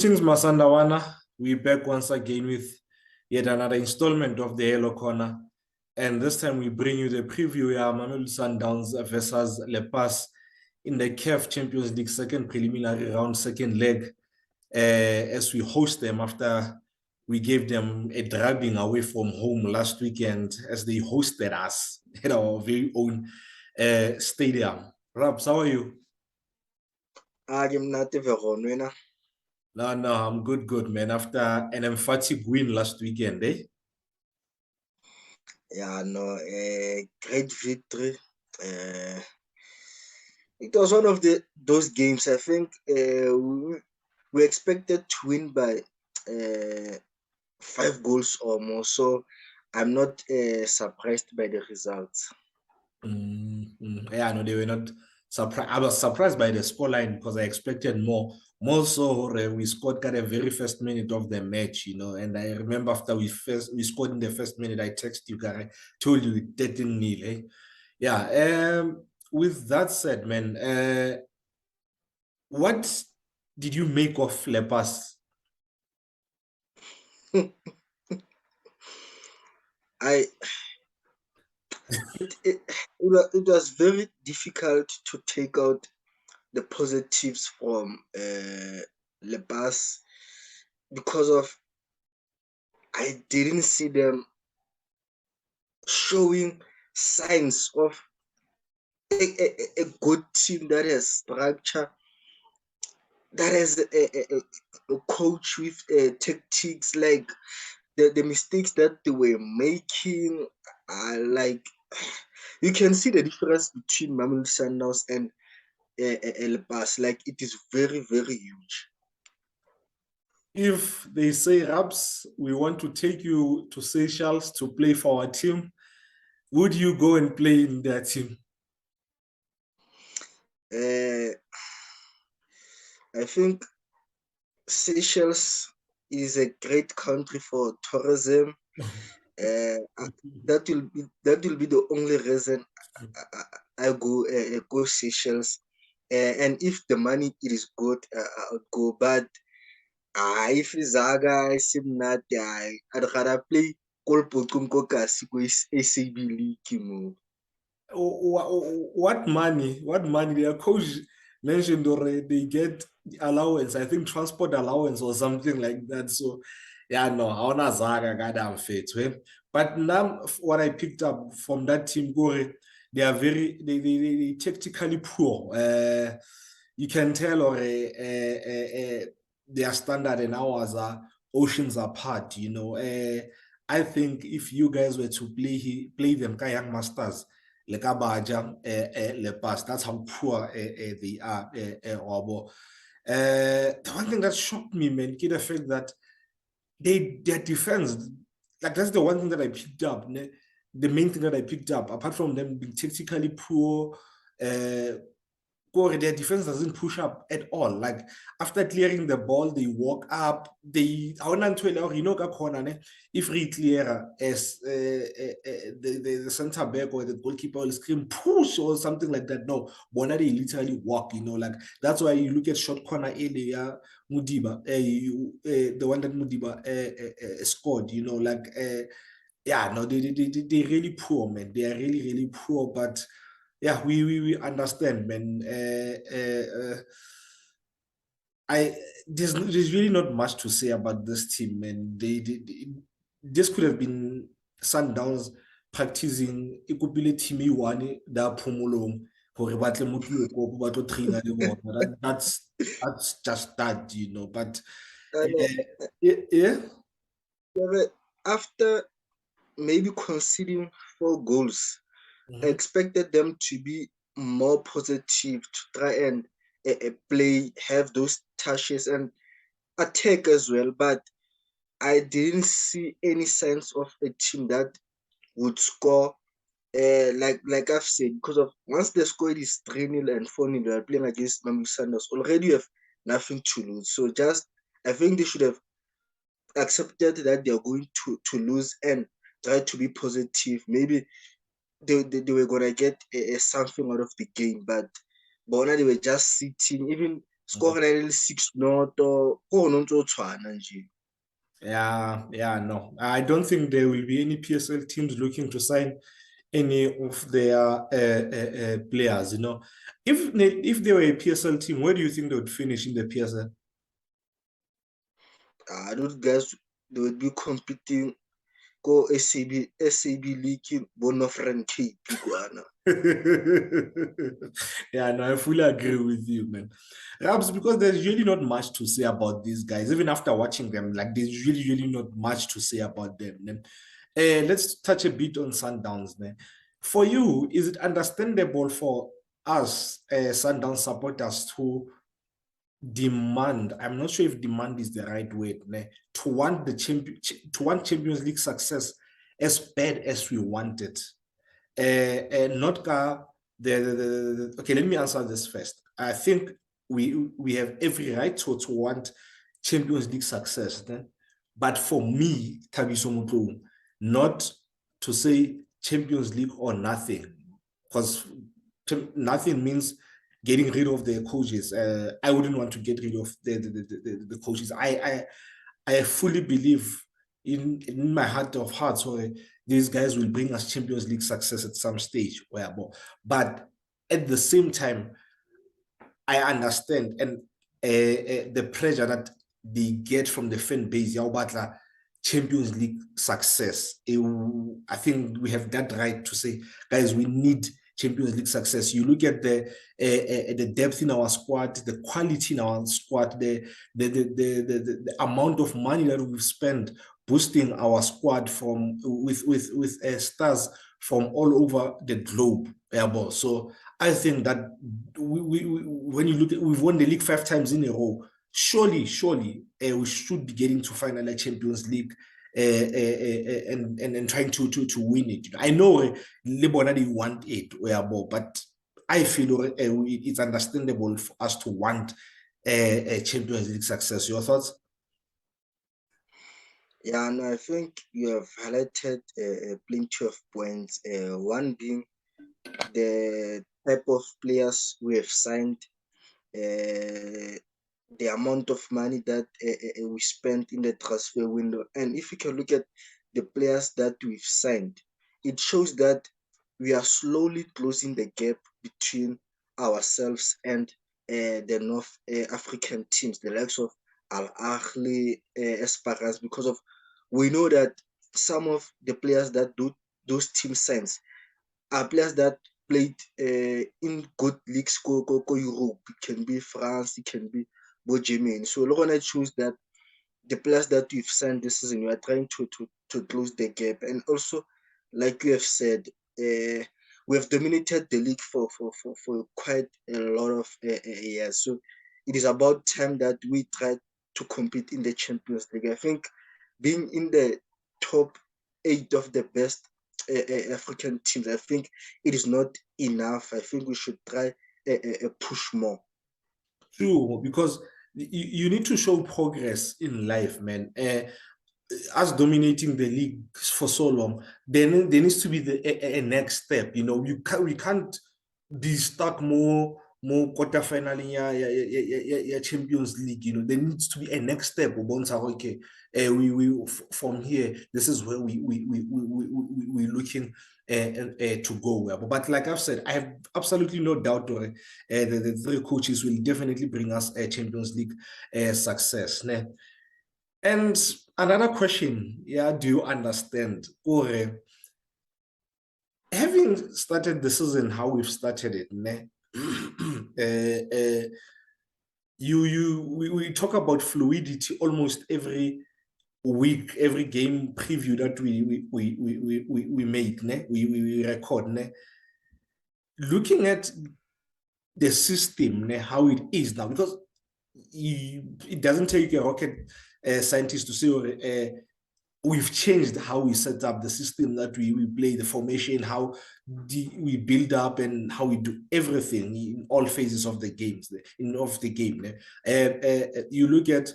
Greetings, Masandawana. We're back once again with yet another installment of the Yellow Corner. And this time we bring you the preview of Mamelodi Sundowns versus Passe in the CAF Champions League second preliminary round, second leg, as we host them after we gave them a drubbing away from home last weekend as they hosted us at our very own stadium. Rabs, how are you? No, I'm good, man. After an emphatic win last weekend, eh? Yeah, no, great victory. It was one of those games. I think we expected to win by 5 goals or more. So I'm not surprised by the results. Yeah, no, they were not surprised. I was surprised by the scoreline because I expected more. More so, we scored at the very first minute of the match, And I remember after we scored in the first minute, I texted you, guys, told you 13-0. Eh? Yeah. With that said, man, what did you make of Passe? It was very difficult to take out the positives from Passe because of I didn't see them showing signs of a good team that has structure, that has a coach with tactics. Like the mistakes that they were making are like, you can see the difference between Mamelodi Sundowns and Passe. Like, it is very, very huge. If they say, Raps, we want to take you to Seychelles to play for our team, would you go and play in their team? I think Seychelles is a great country for tourism. That will be the only reason I go Seychelles. And if the money it is good, I would go. But if Zaga Simnati, I'd rather play Kolpokum Kokasi go ACB League. What money? Their coach mentioned already they get allowance, I think transport allowance or something like that. So yeah, no, I wanna Zaga goddamn fit. But now what I picked up from that team, Gore, they are they tactically poor. You can tell or their standard and ours are oceans apart, I think if you guys were to play them young masters like Abaja, Passe, that's how poor they are. The one thing that shocked me, man, the fact that their defense, like that's the one thing that I picked up. The main thing that I picked up, apart from them being tactically poor, their defense doesn't push up at all. Like after clearing the ball, they walk up. They if we clear as the center back or the goalkeeper will scream push or something like that. No, Bona they literally walk. Like that's why you look at short corner area, Mudiba, the one that Mudiba scored. Yeah, no, they really poor, man. They are really really poor, but. Yeah, we understand, man. There's really not much to say about this team, man. This could have been Sundowns practicing equipment team one da phomolong gore ba tle motho yo ko ba tlo traina le bona. That's just that, But yeah. After maybe conceding 4 goals, I expected them to be more positive, to try and play, have those touches and attack as well. But I didn't see any signs of a team that would score. Like I've said, because of once the score is 3-0 and 4-0, they're playing against Mamelodi Sundowns. Already you have nothing to lose. So I think they should have accepted that they are going to lose and try to be positive. Maybe they were gonna get something out of the game, but Bona, they were just sitting. Even score na le 6-0 ko no ntse tshwana nje. Yeah, no. I don't think there will be any PSL teams looking to sign any of their players. If they were a PSL team, where do you think they would finish in the PSL? Those guys, they would be competing go SAB League bono friend Cape Iguana. Yeah, no, I fully agree with you, man. Perhaps because there's really not much to say about these guys. Even after watching them, like there's really not much to say about them. Let's touch a bit on Sundowns, man. For you, is it understandable for us, Sundowns supporters, to demand? I'm not sure if demand is the right word, man, to want Champions League success as bad as we want it. Not okay, let me answer this first. I think we have every right to want Champions League success, but for me, Thabiso, not to say Champions League or nothing, because nothing means getting rid of the coaches. I wouldn't want to get rid of the coaches. I fully believe in my heart of hearts, these guys will bring us Champions League success at some stage. But at the same time, I understand and the pressure that they get from the fan base. Champions League success. I think we have that right to say, guys, we need Champions League success. You look at the depth in our squad, the quality in our squad, the amount of money that we've spent boosting our squad with stars from all over the globe. So I think that when you look at, we've won the league 5 times in a row. Surely, we should be getting to final Champions League and trying to win it. I know Lebanon want it, but I feel it's understandable for us to want a Champions League success. Your thoughts? Yeah, no, I think you have highlighted plenty of points. One being the type of players we have signed, the amount of money that we spent in the transfer window. And if you can look at the players that we've signed, it shows that we are slowly closing the gap between ourselves and the North African teams, the likes of Al Ahly, Esperance, because of we know that some of the players that those team signs are players that played in good leagues, go Europe. It can be France, it can be Germany. So Lorena shows that the players that we've signed this season, we are trying to close the gap. And also, like you have said, we have dominated the league for quite a lot of years. So it is about time that we try to compete in the Champions League. I think being in the top 8 of the best African teams, I think it is not enough. I think we should try push more. True, because you need to show progress in life, man. Us dominating the league for so long, then there needs to be a next step. We can't be stuck more quarterfinal in your Champions League. There needs to be a next step. Okay, we from here, this is where we're looking to go. But like I've said, I have absolutely no doubt the 3 coaches will definitely bring us a Champions League success. And another question, do you understand? Or having started the season how we've started it, we talk about fluidity almost every week, every game preview that we make, we record. Looking at the system, how it is now, because it doesn't take a rocket scientist to say we've changed how we set up the system that we play, the formation, how we build up, and how we do everything in all phases of the game. You look at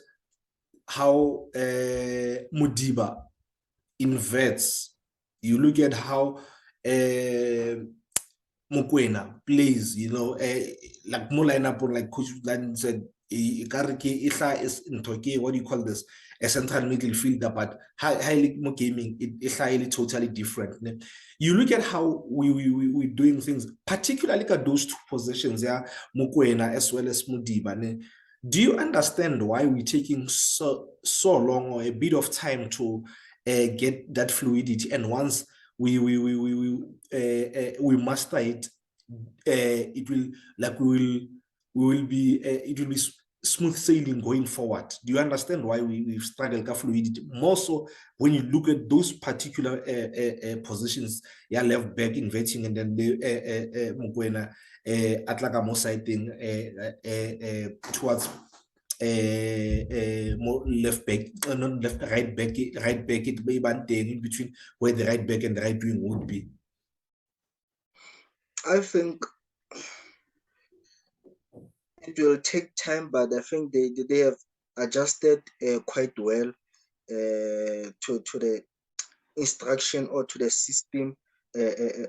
how Mudiba inverts. You look at how Mokwena plays, like more lineup, like Coach Lan said, what do you call this? A central midfielder, but highly more gaming, it's highly totally different. You look at how we're doing things, particularly at those two positions, yeah, Mokoena as well as Mudiba. Do you understand why we're taking so long or a bit of time to get that fluidity? And once we master it, it will like we will be it will be smooth sailing going forward. Do you understand why we've struggled with fluidity? More so when you look at those particular positions, yeah, left back inverting, and then the Mokoena Atlaka more sighting towards more left back, not left, right back, it may be in between where the right back and the right wing would be. I think it will take time, but I think they have adjusted quite well to the instruction or to the system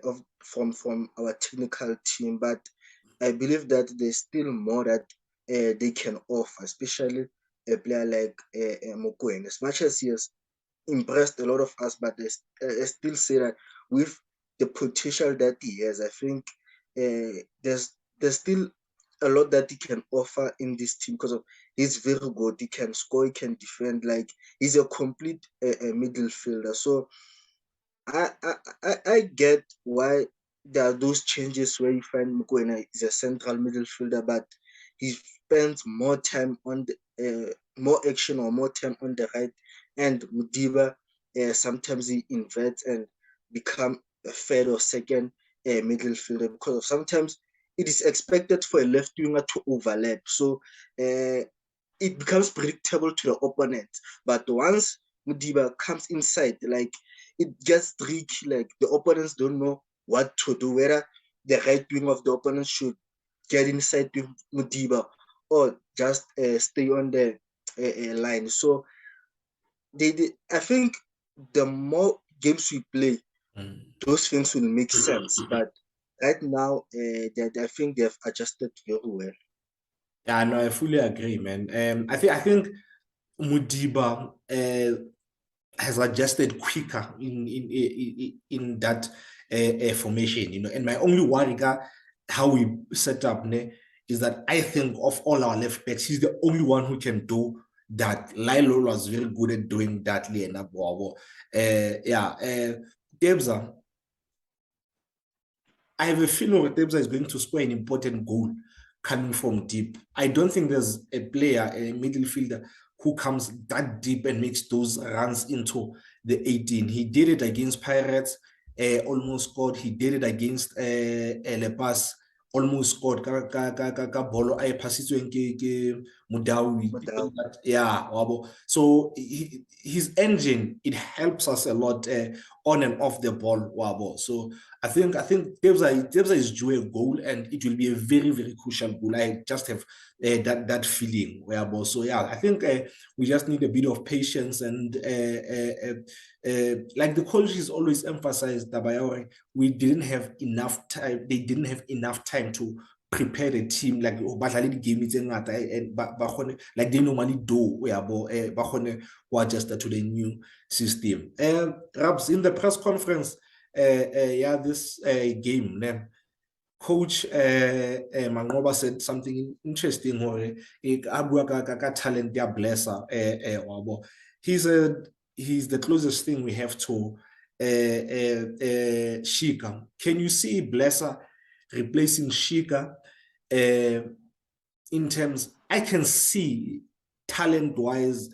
of from our technical team. But I believe that there's still more that they can offer, especially a player like Mokoen. As much as he has impressed a lot of us, but I still say that with the potential that he has, I think there's still a lot that he can offer in this team because of he's very good. He can score, he can defend. Like he's a complete midfielder. So I get why there are those changes where you find Mokoena is a central midfielder, but he spends more time on the more action or more time on the right, and Mudiba sometimes he inverts and become a third or second midfielder because of sometimes it is expected for a left winger to overlap, so it becomes predictable to the opponent. But once Mudiba comes inside, like it gets tricky. Like the opponents don't know what to do, whether the right wing of the opponent should get inside with Mudiba or just stay on the line. So I think the more games we play, those things will make sense. But right now, I think they've adjusted very well. Yeah, no, I fully agree, man. I think Mudiba has adjusted quicker in that formation, And my only worry, how we set up, is that I think of all our left backs, he's the only one who can do that. Lilo was very good at doing that. Tebza, I have a feeling that Tebza is going to score an important goal coming from deep. I don't think there's a player, a midfielder, who comes that deep and makes those runs into the 18. He did it against Pirates, almost scored. He did it against Lepas, almost scored. Bolo ay pasitsweng ke Mudawi. Yeah, so his engine, it helps us a lot on and off the ball. So I think Tebza is due a goal, and it will be a very, very crucial goal. I just have that feeling. So yeah, I think we just need a bit of patience, and like the coach is always emphasized, Dabayore, we didn't have enough time. They didn't have enough time to prepare the team like the game like they normally do. Who adjust to the new system. Rabs, in the press conference, this game, Coach Mangoba said something interesting. Talent, blesser. He said he's the closest thing we have to Shika. Can you see Blesser replacing Shika in terms? I can see talent-wise,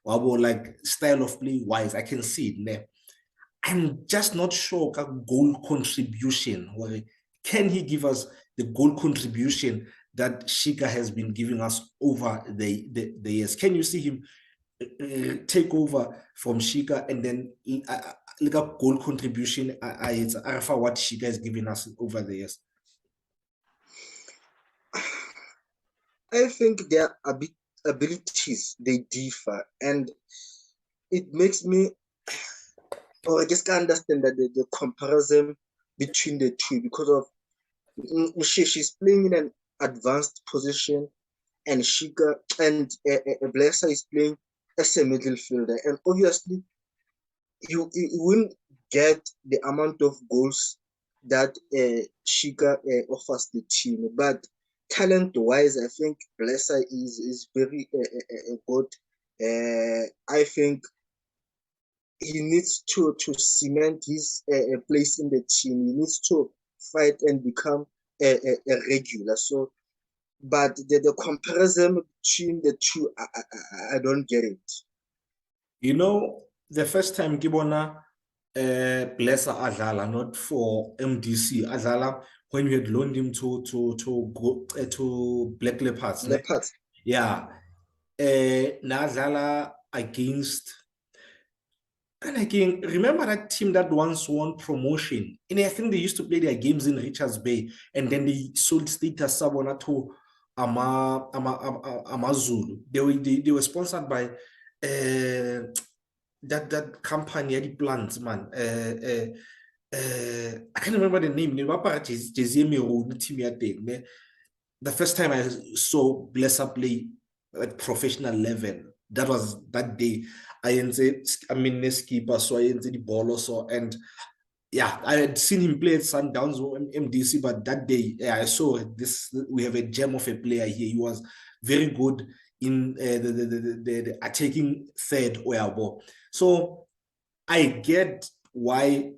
like style of play wise, I can see it there. I'm just not sure goal contribution. Can he give us the goal contribution that Shika has been giving us over the years? Can you see him take over from Shika and then look up goal contribution? It's what Shika has given us over the years. I think their abilities, they differ, and it makes me, or I just can't understand that the comparison between the two, because of she's playing in an advanced position and Shika and Blessa is playing as a midfielder, and obviously you wouldn't get the amount of goals that Shika offers the team, but talent-wise, I think Blessa is very good. I think he needs to cement his place in the team. He needs to fight and become a regular. So, but the comparison between the two, I don't get it. You know, the first time Kibona Blesser Adala, not for MDC, Adala, when we had loaned him to go to Black Leopards, ne? Leopards. Yeah. Nadala against. And again, remember that team that once won promotion? And I think they used to play their games in Richards Bay, and then they sold status Sabona to Amazulu. They were sponsored by that company, the plants, man. I can't remember the name. The first time I saw Blesser play at professional level, that was that day. I mean, skipper, so I the ball also, and yeah, I had seen him play at Sundowns or MDC, but that day, yeah, I saw this. We have a gem of a player here. He was very good in the attacking third ball. So I get why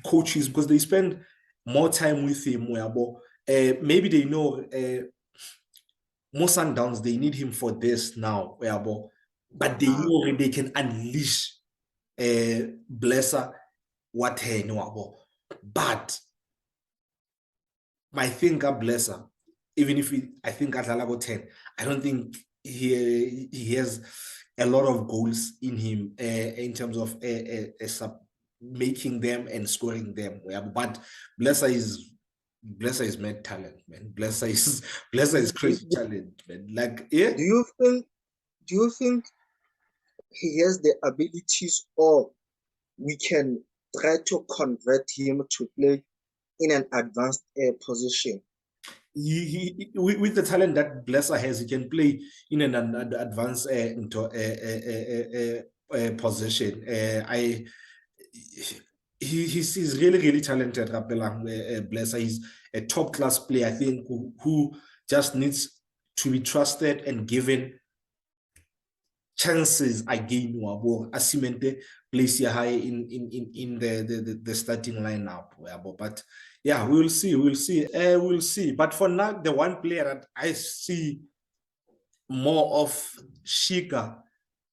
coaches, because they spend more time with him ball. Maybe they know more Sundowns, they need him for this now ball, but they know they can unleash Blesser what he know. But my thing Blesser, even if I think at Alago 10, I don't think he has a lot of goals in him in terms of making them and scoring them. But Blesser is mad talent, man. Blesser is crazy talent, man. Like, yeah. Do you think he has the abilities, or we can try to convert him to play in an advanced position? With the talent that Blesser has, he can play in an advanced position. He's really talented. Rapelang Blesser, he's a top class player. I think who just needs to be trusted and given chances again. Asimente place high in the starting lineup. But yeah, we'll see. But for now, the one player that I see more of Shika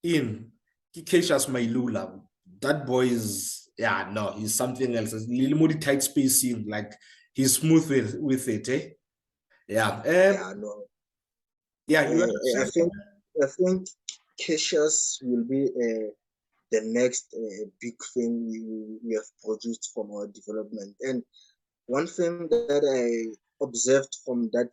in Keishas Mailula. That boy is, yeah, no, he's something else. It's a little more tight spacing, like he's smooth with it, eh? Yeah. Yeah, no. Yeah, I think Cassius will be the next big thing we have produced from our development. And one thing that I observed from that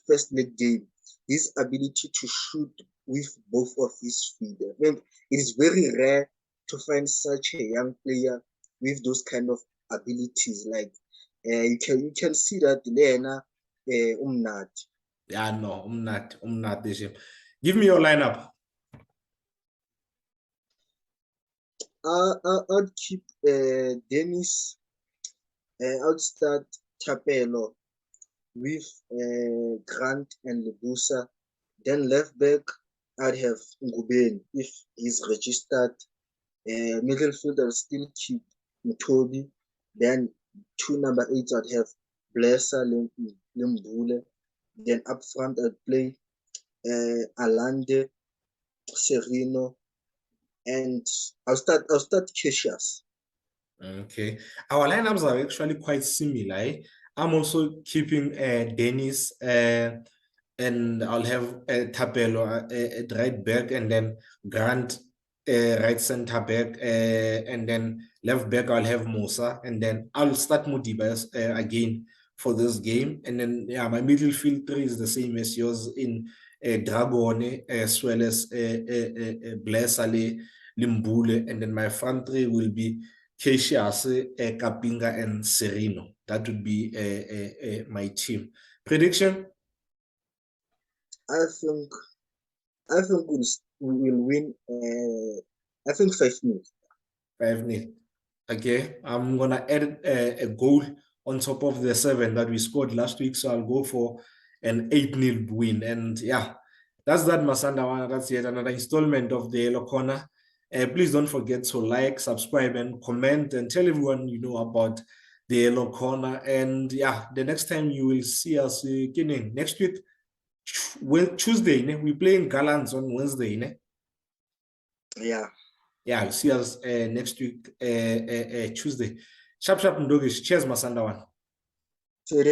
first league game, his ability to shoot with both of his feet. I think it is very rare to find such a young player with those kind of abilities. Like you can see that Lena Umnat. Yeah, no, I'm not this year. Give me your lineup. I'd keep Dennis. I'd start Tapelo with Grant and Lebusa. Then left back, I'd have Ngubeni if he's registered. Midfield, I'll still keep Mtobi. Then two number 8, I'd have Blesser Lembule. Then up front, I'd play Alande, Serino, and I'll start Cassius. Okay. Our lineups are actually quite similar. Eh? I'm also keeping Dennis and I'll have Tapelo at right back, and then Grant right center back, and then left back I'll have Musa, and then I'll start Modiba again for this game, and then yeah, my midfield three is the same as yours in Dragone as well as Blesale Limbule, and then my front three will be Cassius, Kapinga, and Serino. That would be my team. Prediction? I think we will win. I think 5-0. 5-0. Okay, I'm gonna add a goal on top of the 7 that we scored last week, so I'll go for an 8-0 win. And yeah, that's that, Masanda. That's yet another installment of the Yellow Corner. Please don't forget to like, subscribe, and comment, and tell everyone you know about the Yellow Corner. And yeah, the next time you will see us next week, Tuesday, we playing Gallants on Wednesday. Yeah. Yeah, I'll see us next week, Tuesday. Sharp, sharp, Ndogish. Cheers, Masandawan. So